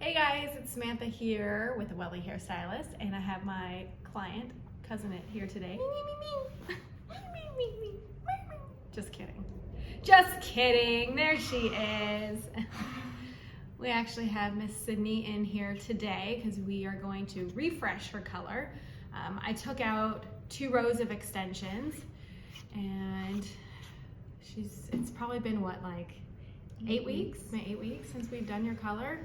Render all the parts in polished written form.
Hey guys, it's Samantha here with the Wella Hairstylist, and I have my client, cousin it, here today. Just kidding. Just kidding. There she is. We actually have Miss Sydney in here today because we are going to refresh her color. I took out 2 rows of extensions, and it's probably been what, like 8 weeks? 8 weeks since we've done your color.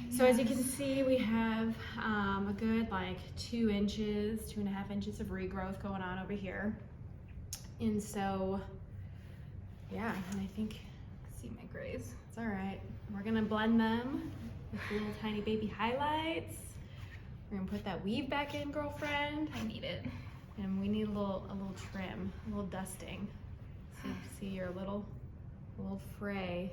Yes. So as you can see, we have a good like 2 inches, 2.5 inches of regrowth going on over here. And so, yeah, and I think, see my grays, it's all right. We're gonna blend them with little tiny baby highlights. We're gonna put that weave back in, girlfriend. I need it. And we need a little trim, a little dusting. So you see your little fray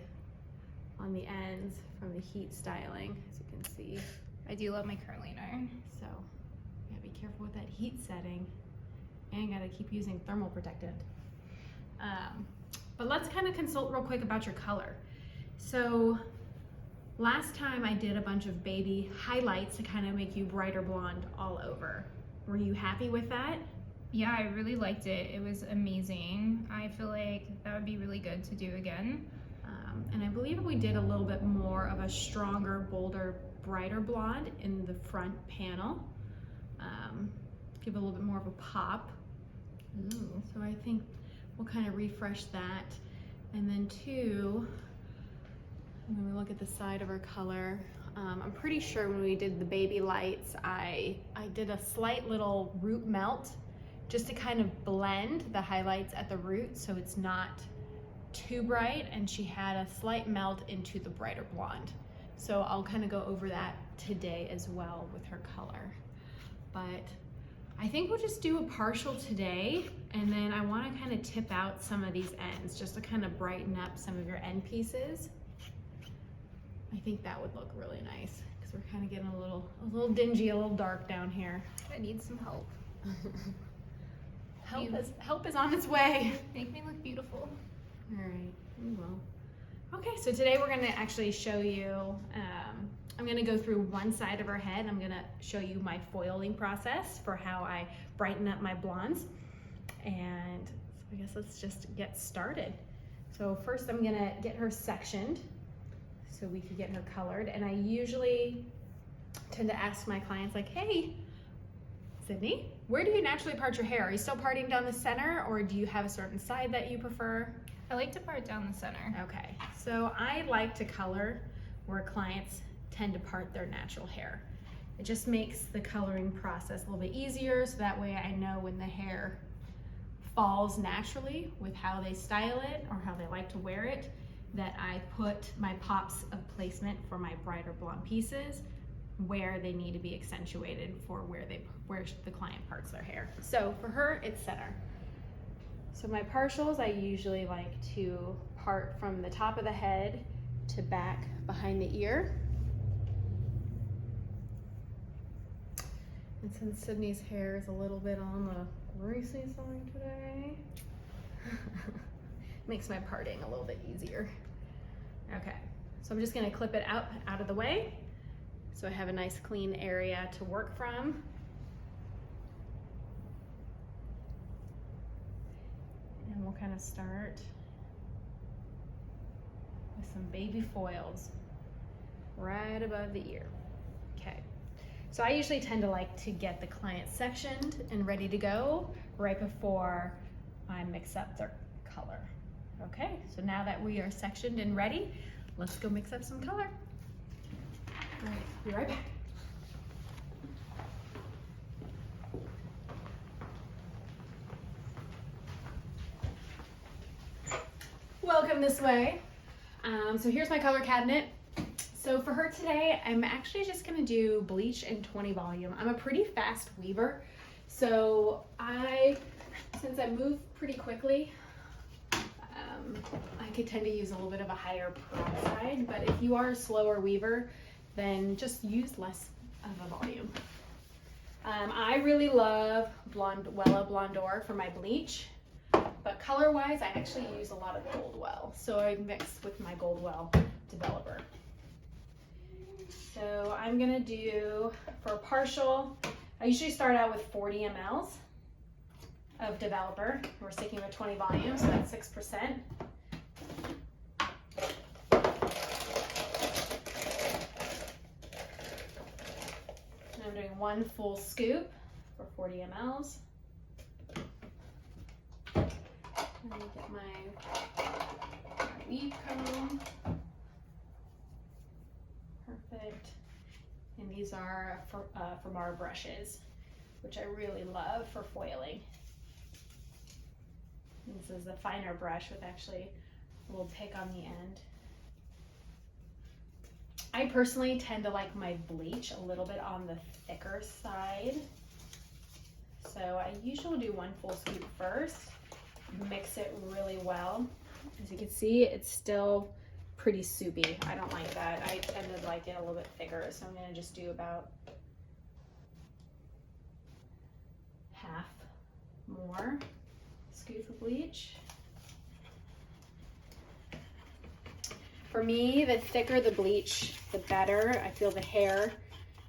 on the ends from the heat styling, as you can see. I do love my curling iron. So you gotta be careful with that heat setting, and you gotta keep using thermal protectant. But let's kind of consult real quick about your color. So last time I did a bunch of baby highlights to kind of make you brighter blonde all over. Were you happy with that? Yeah, I really liked it. It was amazing. I feel like that would be really good to do again. And I believe we did a little bit more of a stronger, bolder, brighter blonde in the front panel. Give it a little bit more of a pop. Ooh. So I think we'll kind of refresh that. And then 2, when we look at the side of her color, I'm pretty sure when we did the baby lights, I did a slight little root melt just to kind of blend the highlights at the root so it's not too bright, and she had a slight melt into the brighter blonde. So I'll kind of go over that today as well with her color. But I think we'll just do a partial today, and then I want to kind of tip out some of these ends just to kind of brighten up some of your end pieces. I think that would look really nice because we're kind of getting a little dingy, a little dark down here. I need some help. Help is on its way. Make me look beautiful. All right, we will. Okay, so today we're gonna actually show you, I'm gonna go through one side of her head. I'm gonna show you my foiling process for how I brighten up my blondes. And so I guess let's just get started. So first I'm gonna get her sectioned so we can get her colored. And I usually tend to ask my clients like, hey, Sydney, where do you naturally part your hair? Are you still parting down the center, or do you have a certain side that you prefer? I like to part down the center. Okay, so I like to color where clients tend to part their natural hair. It just makes the coloring process a little bit easier, so that way I know when the hair falls naturally with how they style it or how they like to wear it, that I put my pops of placement for my brighter blonde pieces where they need to be accentuated for where the client parts their hair. So for her, it's center. So my partials, I usually like to part from the top of the head to back behind the ear. And since Sydney's hair is a little bit on the greasy side today, makes my parting a little bit easier. Okay, so I'm just gonna clip it out of the way so I have a nice clean area to work from. And we'll kind of start with some baby foils right above the ear. Okay, so I usually tend to like to get the client sectioned and ready to go right before I mix up their color. Okay, so now that we are sectioned and ready, let's go mix up some color. All right, be right back. Welcome this way. So here's my color cabinet. So for her today, I'm actually just gonna do bleach and 20 volume. I'm a pretty fast weaver, so since I move pretty quickly, I could tend to use a little bit of a higher peroxide, but if you are a slower weaver, then just use less of a volume. I really love Wella Blondor for my bleach. But color-wise, I actually use a lot of Gold Well, so I mix with my Gold Well developer. So I'm gonna do, for partial, I usually start out with 40 mLs of developer. We're sticking with 20 volumes, so that's 6%. And I'm doing 1 full scoop for 40 mLs. Let me get my weave comb. Perfect. And these are from our brushes, which I really love for foiling. And this is a finer brush with actually a little pick on the end. I personally tend to like my bleach a little bit on the thicker side. So I usually do 1 full scoop first, mix it really well. As you can see, it's still pretty soupy. I don't like that. I tend to like it a little bit thicker, so I'm gonna just do about half more scoop of bleach. For me, the thicker the bleach, the better. I feel the hair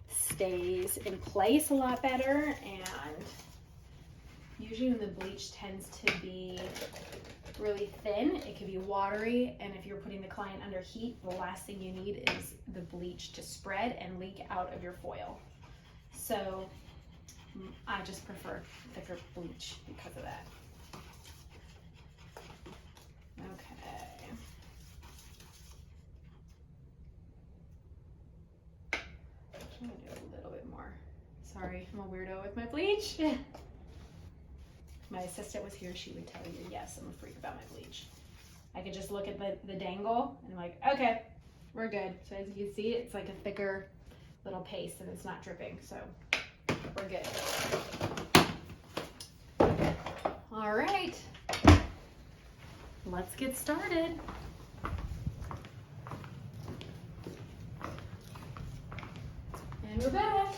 stays in place a lot better, and usually when the bleach tends to be really thin, it can be watery, and if you're putting the client under heat, the last thing you need is the bleach to spread and leak out of your foil. So I just prefer thicker bleach because of that. Okay. I'm gonna do a little bit more. Sorry, I'm a weirdo with my bleach. My assistant was here, she would tell you, yes, I'm a freak about my bleach. I could just look at the dangle and I'm like, okay, we're good. So as you can see, it's like a thicker little paste and it's not dripping, so we're good. All right, let's get started. And we're back.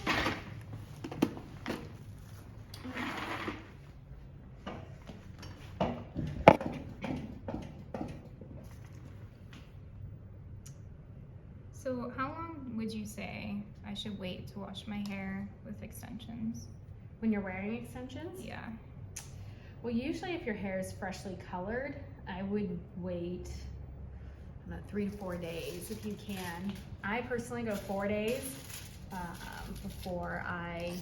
So how long would you say I should wait to wash my hair with extensions? When you're wearing extensions? Yeah. Well, usually if your hair is freshly colored, I would wait about 3 to 4 days if you can. I personally go 4 days before I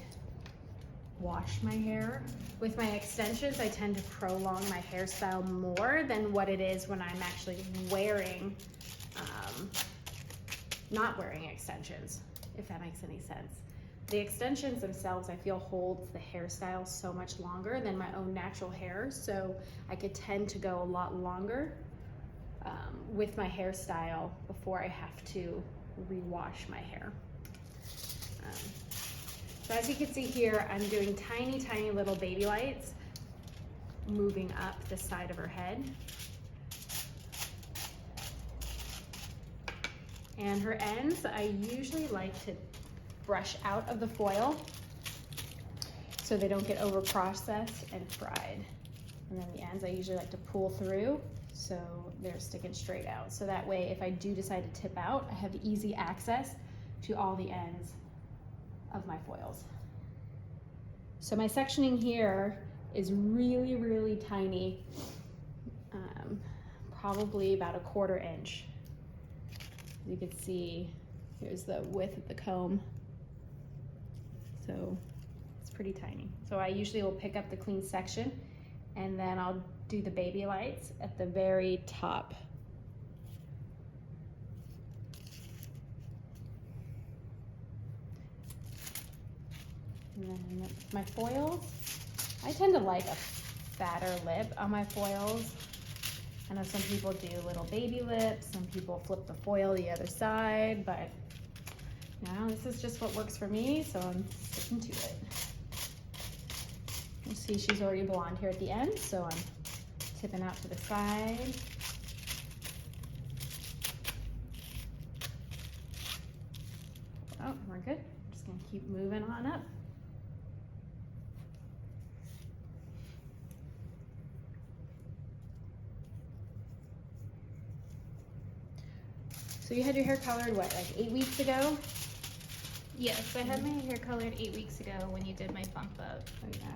wash my hair. With my extensions, I tend to prolong my hairstyle more than what it is when I'm actually wearing not wearing extensions, if that makes any sense. The extensions themselves, I feel, holds the hairstyle so much longer than my own natural hair, so I could tend to go a lot longer with my hairstyle before I have to rewash my hair. So as you can see here, I'm doing tiny, tiny little baby lights moving up the side of her head. And her ends, I usually like to brush out of the foil so they don't get over processed and fried. And then the ends I usually like to pull through so they're sticking straight out. So that way, if I do decide to tip out, I have easy access to all the ends of my foils. So my sectioning here is really, really tiny, probably about 1/4 inch. You can see, here's the width of the comb. So it's pretty tiny. So I usually will pick up the clean section and then I'll do the baby lights at the very top. And then my foils, I tend to like a fatter lip on my foils. I know some people do little baby lips, some people flip the foil the other side, but now this is just what works for me, so I'm sticking to it. You see she's already blonde here at the end, so I'm tipping out to the side. Oh, we're good. I'm just gonna keep moving on up. So you had your hair colored, what, like 8 weeks ago? Yes, I had my hair colored 8 weeks ago when you did my bump up. Oh yeah.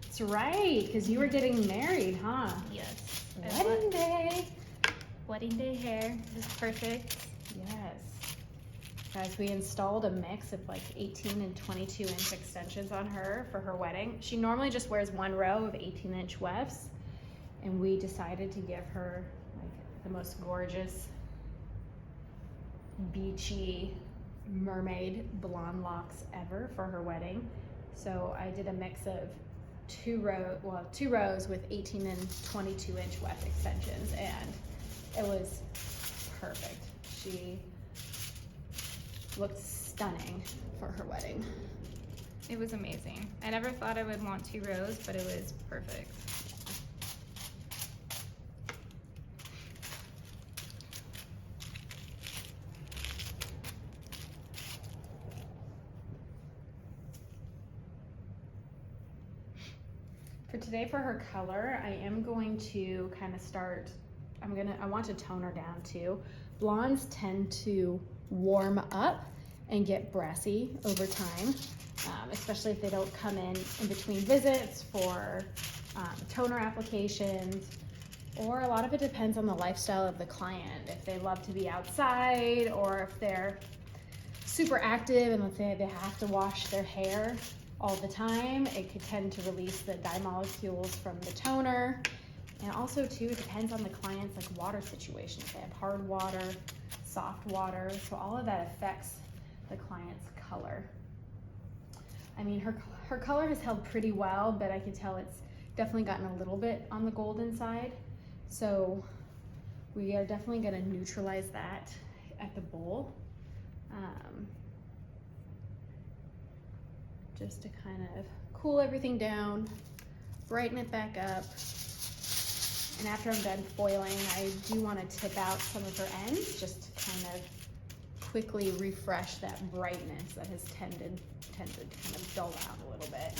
That's right, because you were getting married, huh? Yes. Wedding day. Wedding day hair is perfect. Yes. Guys, we installed a mix of like 18 and 22-inch extensions on her for her wedding. She normally just wears one row of 18-inch wefts, and we decided to give her like the most gorgeous, beachy, mermaid blonde locks ever for her wedding. So I did a mix of two rows with 18 and 22-inch weft extensions, and it was perfect. She looked stunning for her wedding. It was amazing. I never thought I would want 2 rows, but it was perfect. For today, for her color, I am going to kind of start, I want to tone her down too. Blondes tend to warm up and get brassy over time, especially if they don't come in between visits for toner applications, or a lot of it depends on the lifestyle of the client. If they love to be outside, or if they're super active and let's say they have to wash their hair all the time, it could tend to release the dye molecules from the toner. And also too, it depends on the client's like water situation. If they have hard water, soft water, so all of that affects the client's color. I mean, her color has held pretty well, but I can tell it's definitely gotten a little bit on the golden side. So we are definitely gonna neutralize that at the bowl. Just to kind of cool everything down, brighten it back up. And after I'm done foiling, I do want to tip out some of her ends just to kind of quickly refresh that brightness that has tended to kind of dull out a little bit.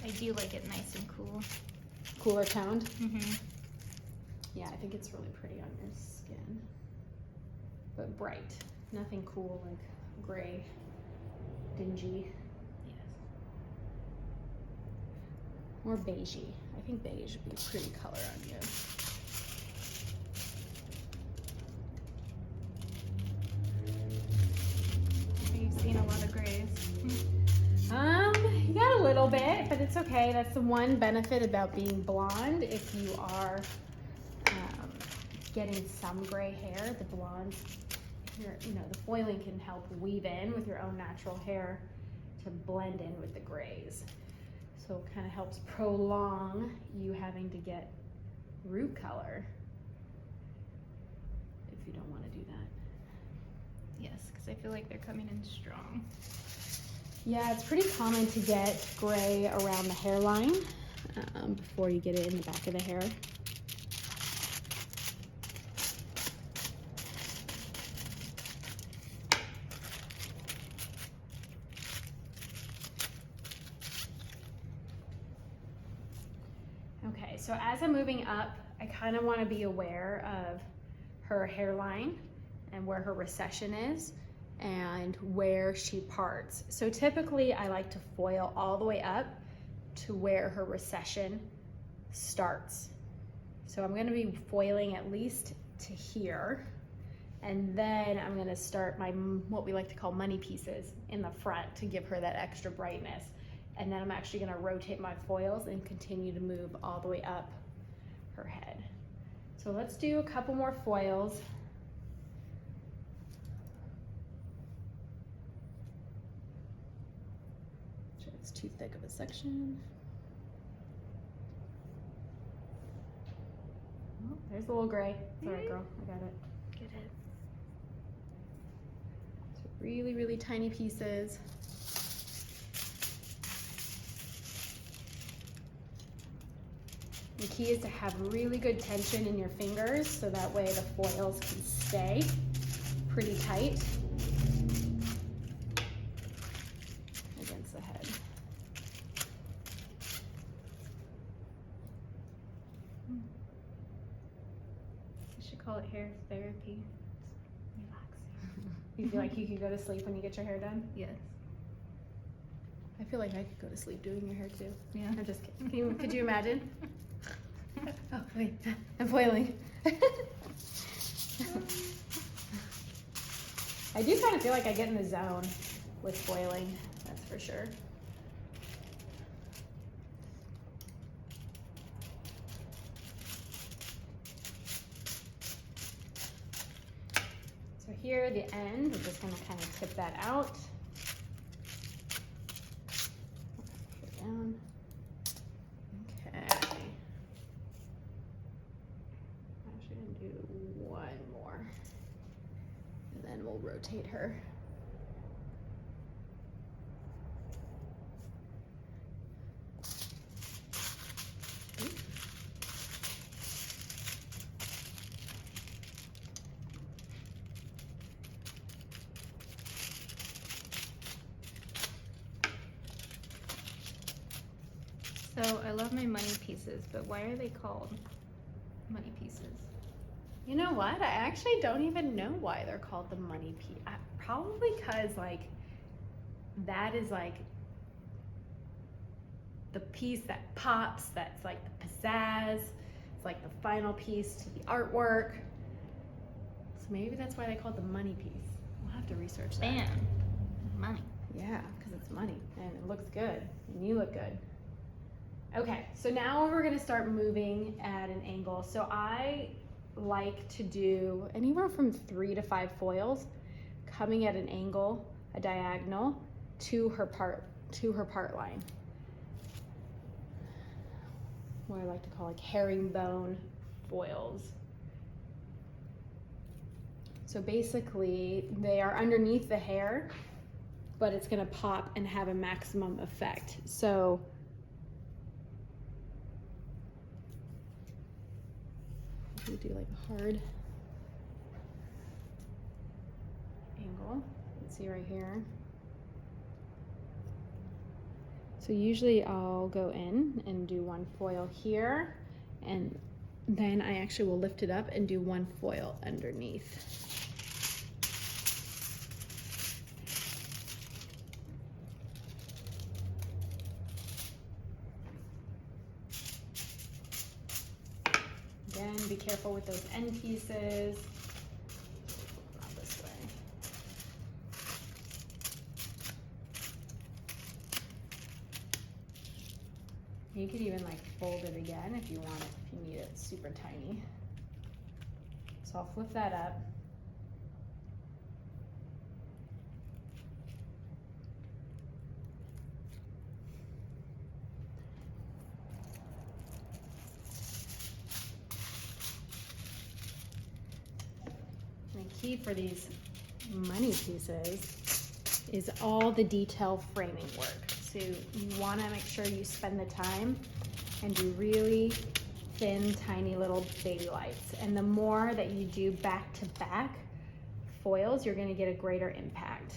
I do like it nice and cool. Cooler toned? Mm-hmm. Yeah, I think it's really pretty on your skin. But bright, nothing cool like gray, dingy. Yes. More beigey. I think beige would be a pretty color on you. You've seen a lot of grays. You got a little bit, but it's okay. That's the one benefit about being blonde. If you are getting some gray hair, the blonde, the foiling can help weave in with your own natural hair to blend in with the grays. So it kind of helps prolong you having to get root color if you don't want to do that. Yes, because I feel like they're coming in strong. Yeah, it's pretty common to get gray around the hairline before you get it in the back of the hair. Okay, so as I'm moving up, I kind of want to be aware of her hairline and where her recession is and where she parts. So typically I like to foil all the way up to where her recession starts. So I'm going to be foiling at least to here, and then I'm going to start my what we like to call money pieces in the front to give her that extra brightness. And then I'm actually going to rotate my foils and continue to move all the way up her head. So let's do a couple more foils. Sure, it's too thick of a section. Oh, there's a little gray. It's all right, girl. I got it. Get it. So really, really tiny pieces. The key is to have really good tension in your fingers so that way the foils can stay pretty tight against the head. I should call it hair therapy. It's relaxing. You feel like you could go to sleep when you get your hair done? Yes. I feel like I could go to sleep doing your hair too. Yeah. I'm just kidding. Could you imagine? Oh, wait. I'm foiling. I do kind of feel like I get in the zone with foiling. That's for sure. So here, the end, we're just going to kind of tip that out. Push it down. Okay. I'm actually going to do one more. And then we'll rotate her. So I love my money pieces, but why are they called money pieces? You know what? I actually don't even know why they're called the money piece. Probably because like that is like the piece that pops. That's like the pizzazz. It's like the final piece to the artwork. So maybe that's why they call it the money piece. We'll have to research that. Bam. Money. Yeah, because it's money and it looks good and you look good. Okay, so now we're gonna start moving at an angle. So I like to do anywhere from 3 to 5 foils coming at an angle, a diagonal to her part line. What I like to call like herringbone foils. So basically they are underneath the hair, but it's gonna pop and have a maximum effect. So we do like a hard angle. You can see right here. So usually I'll go in and do one foil here, and then I actually will lift it up and do one foil underneath. Again, be careful with those end pieces. Not this way. You could even like fold it again if you want it, if you need it super tiny. So I'll flip that up. And the key for these money pieces is all the detail framing work. So you want to make sure you spend the time and do really thin, tiny little baby lights. And the more that you do back-to-back foils, you're going to get a greater impact.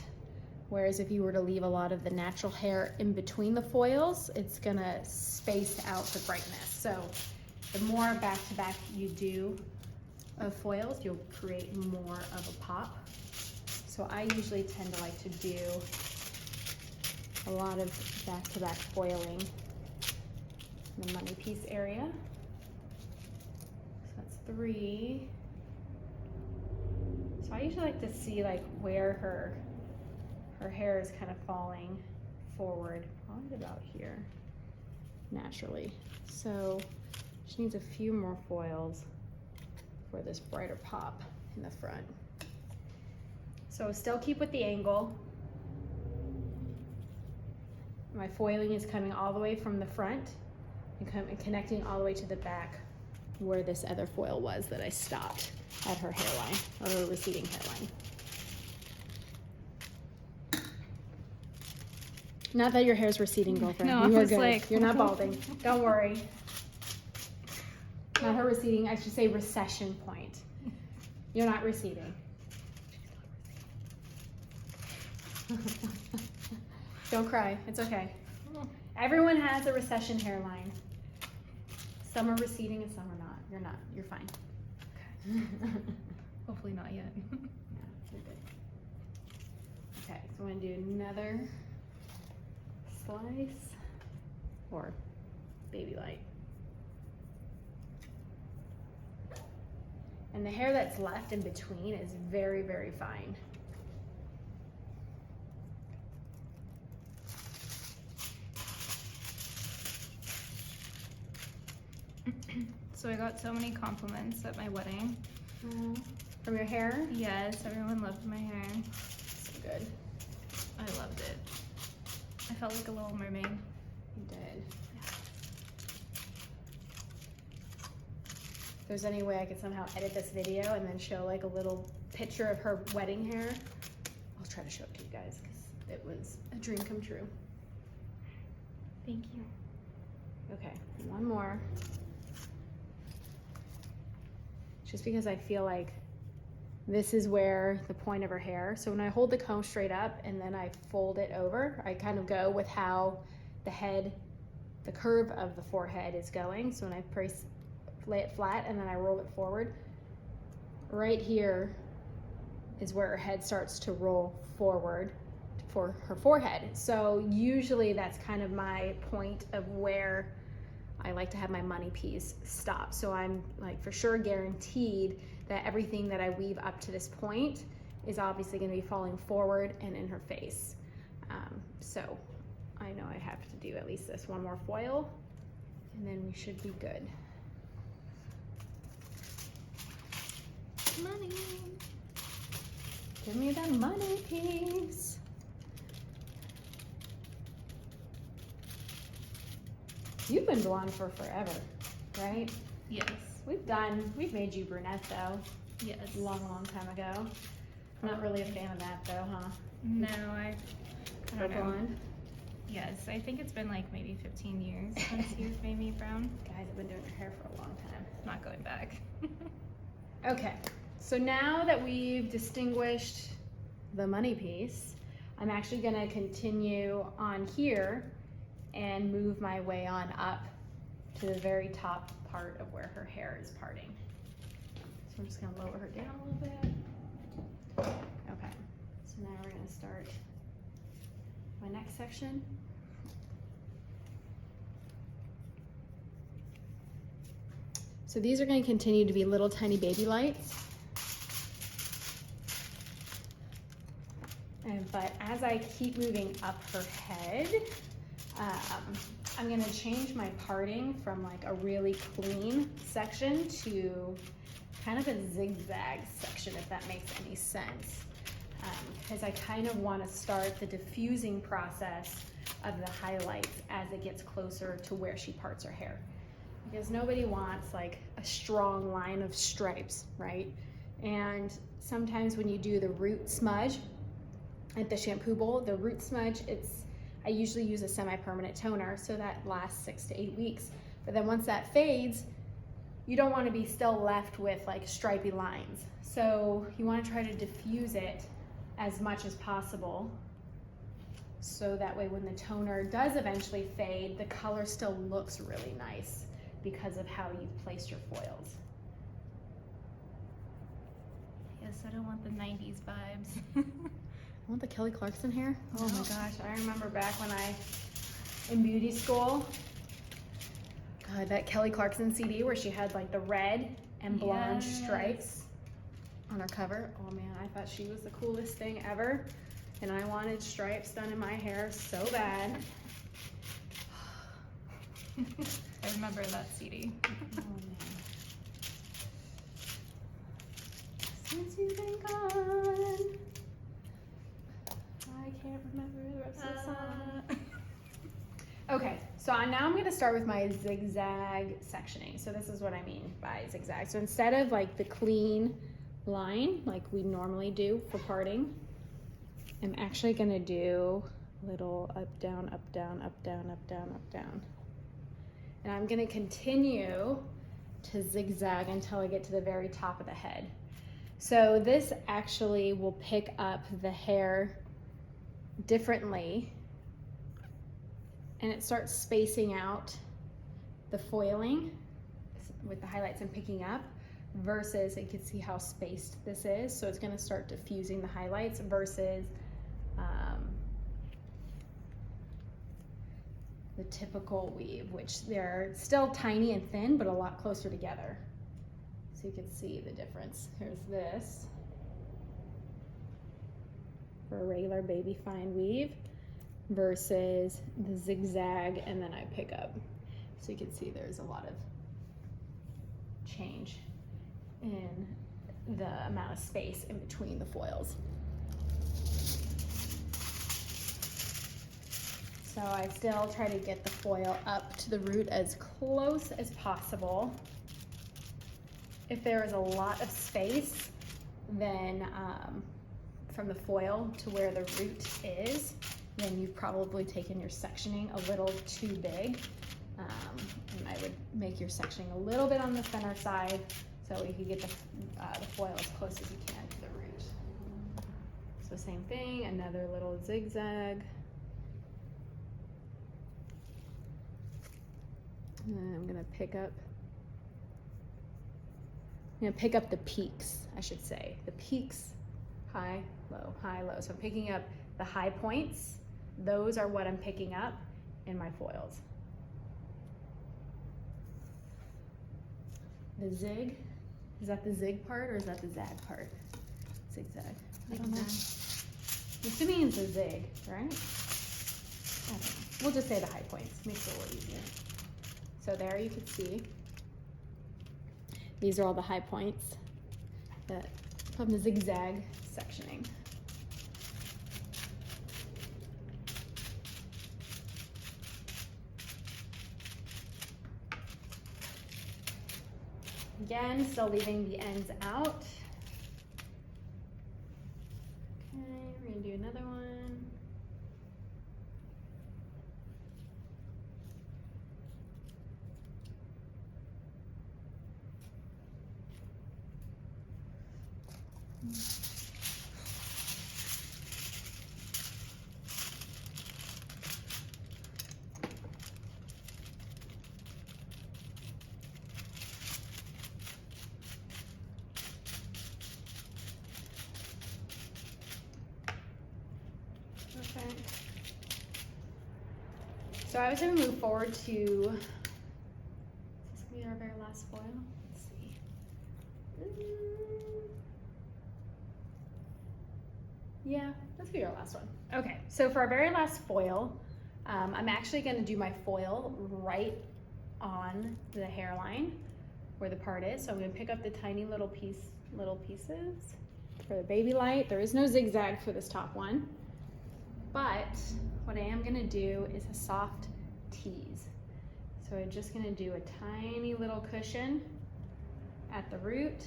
Whereas if you were to leave a lot of the natural hair in between the foils, it's going to space out the brightness. So the more back-to-back you do of foils, you'll create more of a pop. So I usually tend to like to do a lot of back-to-back foiling in the money piece area. So that's 3. So I usually like to see like where her hair is kind of falling forward, probably about here, naturally. So she needs a few more foils for this brighter pop in the front. So still keep with the angle. My foiling is coming all the way from the front and connecting all the way to the back where this other foil was that I stopped at her hairline, or her receding hairline. Not that your hair's receding, girlfriend. No, You I are was good. like- You're not balding. Don't worry. Not her receding, I should say recession point. You're not receding. Don't cry, it's okay. Everyone has a recession hairline. Some are receding and some are not. You're not, you're fine. Hopefully not yet. Yeah, you're good. Okay, so I'm gonna do another slice or baby light. And the hair that's left in between is very, very fine. So I got so many compliments at my wedding. From your hair? Yes, everyone loved my hair. So good. I loved it. I felt like a little mermaid. You did. If there's any way I could somehow edit this video and then show like a little picture of her wedding hair, I'll try to show it to you guys because it was a dream come true. Thank you. Okay, one more. Just because I feel like this is where the point of her hair. So when I hold the comb straight up and then I fold it over, I kind of go with how the head, the curve of the forehead is going. So when I lay it flat and then I roll it forward, right here is where her head starts to roll forward for her forehead. So usually that's kind of my point of where I like to have my money piece stop. So I'm like for sure guaranteed that everything that I weave up to this point is obviously going to be falling forward and in her face. So I know I have to do at least this one more foil and then we should be good. Money. Give me that money piece. You've been blonde for forever, right? Yes. We've made you brunette though, Yes. a long, long time ago. Not really a fan of that though, huh? No, I For don't know. blonde. Yes, I think it's been like maybe 15 years since you've made me brown. Guys, I've been doing her hair for a long time. Not going back. Okay, so now that we've distinguished the money piece, I'm actually gonna continue on here and move my way on up to the very top part of where her hair is parting. So I'm just gonna lower her down a little bit. Okay, so now we're gonna start my next section. So these are going to continue to be little tiny baby lights. But as I keep moving up her head, I'm going to change my parting from like a really clean section to kind of a zigzag section, if that makes any sense. Because I kind of want to start the diffusing process of the highlights as it gets closer to where she parts her hair. Because nobody wants like a strong line of stripes, right? And sometimes when you do the root smudge at the shampoo bowl, the root smudge, I usually use a semi-permanent toner, so that lasts 6 to 8 weeks. But then once that fades, you don't want to be still left with like stripy lines. So you want to try to diffuse it as much as possible, so that way when the toner does eventually fade, the color still looks really nice because of how you've placed your foils. Yes, I don't want the 90s vibes. I want the Kelly Clarkson hair. Oh my gosh, I remember back when in beauty school, God, that Kelly Clarkson CD where she had like the red and blonde stripes on her cover. Oh man, I thought she was the coolest thing ever. And I wanted stripes done in my hair so bad. I remember that CD. Oh man. Since you've been gone, I can't remember the rest of the song. Okay, so now I'm gonna start with my zigzag sectioning. So this is what I mean by zigzag. So instead of like the clean line like we normally do for parting, I'm actually gonna do a little up, down, up, down, up, down, up, down, up, down. And I'm gonna continue to zigzag until I get to the very top of the head. So this actually will pick up the hair differently, and it starts spacing out the foiling with the highlights and picking up, versus you can see how spaced this is. So it's gonna start diffusing the highlights versus the typical weave, which they're still tiny and thin, but a lot closer together. So you can see the difference. Here's this for a regular baby fine weave versus the zigzag, and then I pick up. So you can see there's a lot of change in the amount of space in between the foils. So I still try to get the foil up to the root as close as possible. If there is a lot of space, then from the foil to where the root is, then you've probably taken your sectioning a little too big. And I would make your sectioning a little bit on the center side so you can get the foil as close as you can to the root. So same thing, another little zigzag. And I'm gonna pick up the peaks, I should say. The peaks, high, low, high, low. So I'm picking up the high points. Those are what I'm picking up in my foils. The zig, is that the zig part or is that the zag part? Zigzag. I don't know. I'm assuming it's a zig, right? I don't know. We'll just say the high points. Makes it a little easier. So there you can see. These are all the high points from the zigzag sectioning. Again, still leaving the ends out. Okay, we're gonna do another one. Okay. So I was going to move forward to, is this going to be our very last foil? Let's see. Yeah, let's be our last one. Okay, so for our very last foil, I'm actually going to do my foil right on the hairline where the part is. So I'm going to pick up the tiny little pieces for the baby light. There is no zigzag for this top one. But what I am gonna do is a soft tease. So I'm just gonna do a tiny little cushion at the root.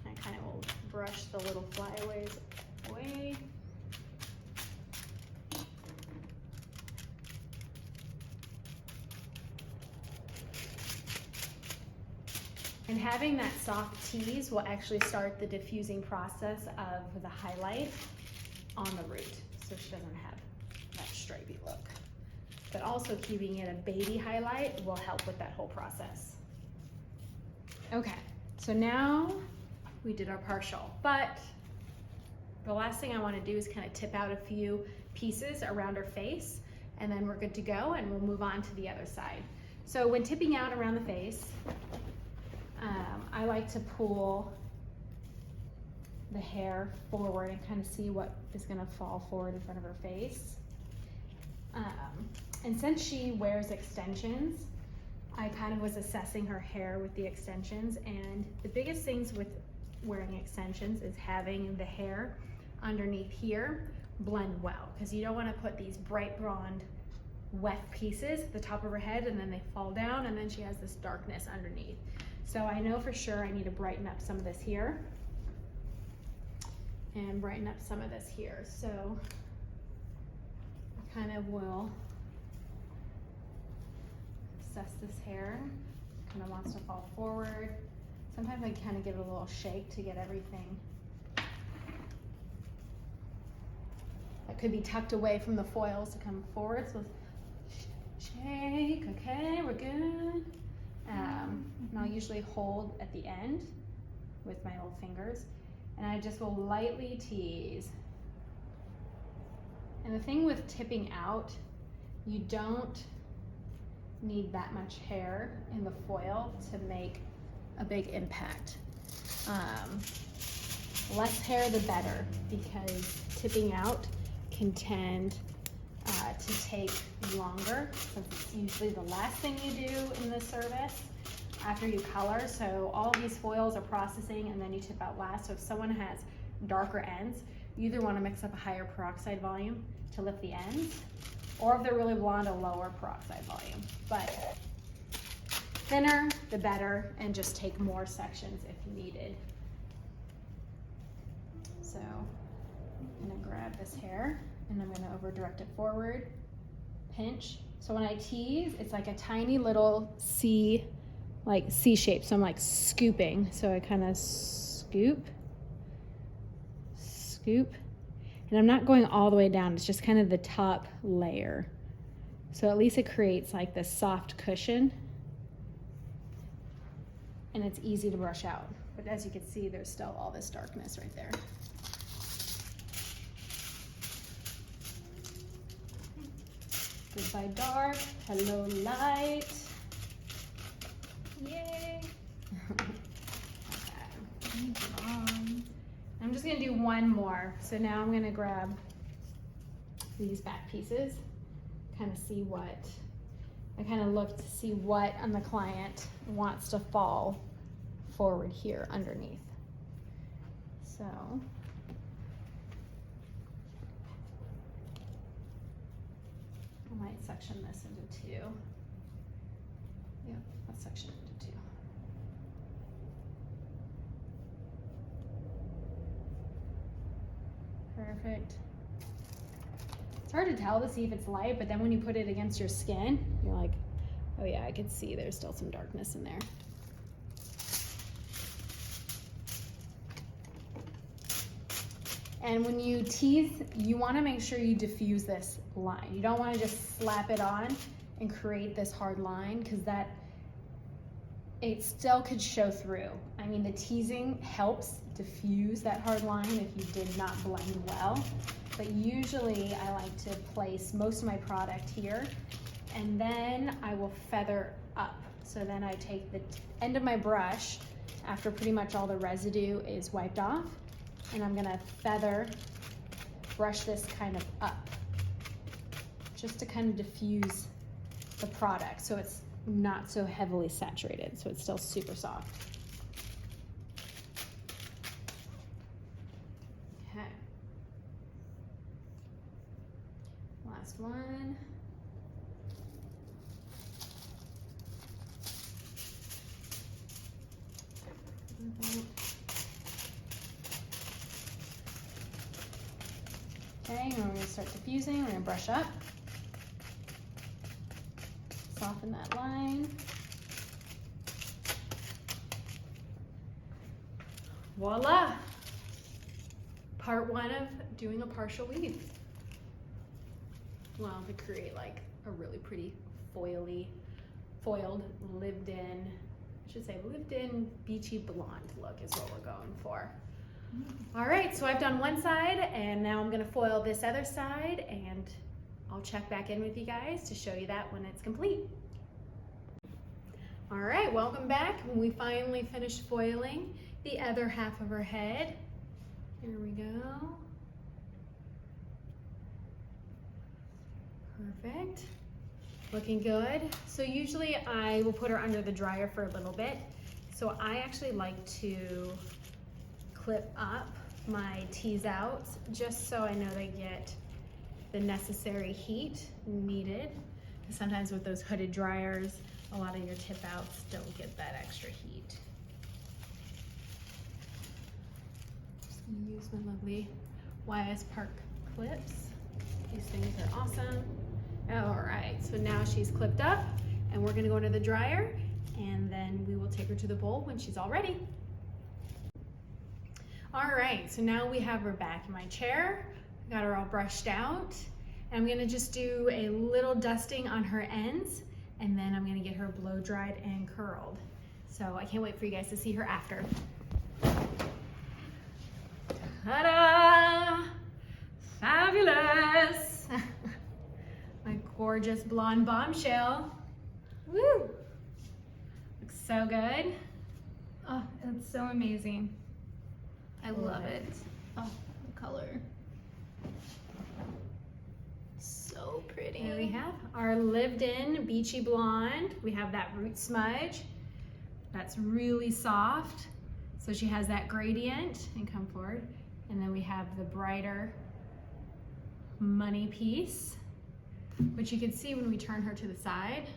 I kind of will brush the little flyaways away. And having that soft tease will actually start the diffusing process of the highlight on the root, so she doesn't have that stripy look. But also keeping it a baby highlight will help with that whole process. Okay, so now we did our partial, but the last thing I want to do is kind of tip out a few pieces around her face, and then we're good to go, and we'll move on to the other side. So when tipping out around the face, I like to pull the hair forward and kind of see what is going to fall forward in front of her face. And since she wears extensions, I kind of was assessing her hair with the extensions, and the biggest things with wearing extensions is having the hair underneath here blend well, because you don't want to put these bright blonde wet pieces at the top of her head and then they fall down and then she has this darkness underneath. So I know for sure I need to brighten up some of this here and brighten up some of this here. So I kind of will assess this hair. Kind of wants to fall forward. Sometimes I kind of give it a little shake to get everything that could be tucked away from the foils to come forward. So shake, okay, we're good. And I'll usually hold at the end with my little fingers and I just will lightly tease. And the thing with tipping out, you don't need that much hair in the foil to make a big impact. Less hair the better, because tipping out can tend to take longer, since it's usually the last thing you do in the service after you color. So all of these foils are processing and then you tip out last. So if someone has darker ends, you either want to mix up a higher peroxide volume to lift the ends, or if they're really blonde, a lower peroxide volume. But thinner the better, and just take more sections if needed. So I'm gonna grab this hair and I'm gonna over direct it forward, pinch. So when I tease, it's like a tiny little C shape. So I'm like scooping. So I kind of scoop, and I'm not going all the way down. It's just kind of the top layer. So at least it creates like this soft cushion, and it's easy to brush out. But as you can see, there's still all this darkness right there. Goodbye dark, hello light. Yay! Okay. I'm just gonna do one more. So now I'm gonna grab these back pieces, kind of see what, I kind of look to see what on the client wants to fall forward here underneath. So I might section this into two. Yep, let's section it into two. Perfect. It's hard to tell to see if it's light, but then when you put it against your skin, you're like, oh yeah, I can see there's still some darkness in there. And when you tease, you want to make sure you diffuse this line. You don't want to just slap it on and create this hard line, because that, it still could show through. I mean, the teasing helps diffuse that hard line if you did not blend well. But usually I like to place most of my product here, and then I will feather up. So then I take the end of my brush after pretty much all the residue is wiped off, and I'm gonna feather brush this kind of up, just to kind of diffuse the product so it's not so heavily saturated, so it's still super soft. Okay. Last one. Okay, and we're gonna start diffusing. We're gonna brush up. Soften that line. Voila! Part one of doing a partial weave. Well, to create like a really pretty foiled, lived in, I should say lived in beachy blonde look is what we're going for. All right, so I've done one side, and now I'm gonna foil this other side, and I'll check back in with you guys to show you that when it's complete. All right, welcome back. We finally finished foiling the other half of her head. Here we go. Perfect. Looking good. So usually I will put her under the dryer for a little bit. So I actually like to clip up my tease outs just so I know they get the necessary heat needed. Sometimes with those hooded dryers, a lot of your tip outs don't get that extra heat. Just gonna use my lovely YS Park clips. These things are awesome. All right, so now she's clipped up, and we're gonna go into the dryer, and then we will take her to the bowl when she's all ready. All right, so now we have her back in my chair. Got her all brushed out. And I'm gonna just do a little dusting on her ends, and then I'm gonna get her blow dried and curled. So I can't wait for you guys to see her after. Ta-da! Fabulous! My gorgeous blonde bombshell. Woo! Looks so good. Oh, it's so amazing. I Love love it. it. Oh, the color. So pretty. There we have our lived-in beachy blonde. We have that root smudge. That's really soft. So she has that gradient, and come forward. And then we have the brighter money piece, which you can see when we turn her to the side.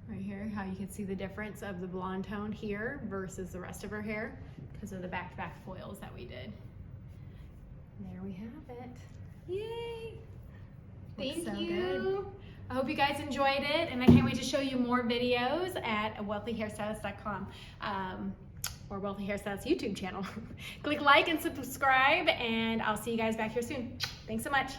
Right here, how you can see the difference of the blonde tone here versus the rest of her hair because of the back-to-back foils that we did. There we have it. Yay! Looks Thank so you. good. I hope you guys enjoyed it, and I can't wait to show you more videos at wealthyhairstylist.com or Wealthy Hairstylist YouTube channel. Click like and subscribe, and I'll see you guys back here soon. Thanks so much.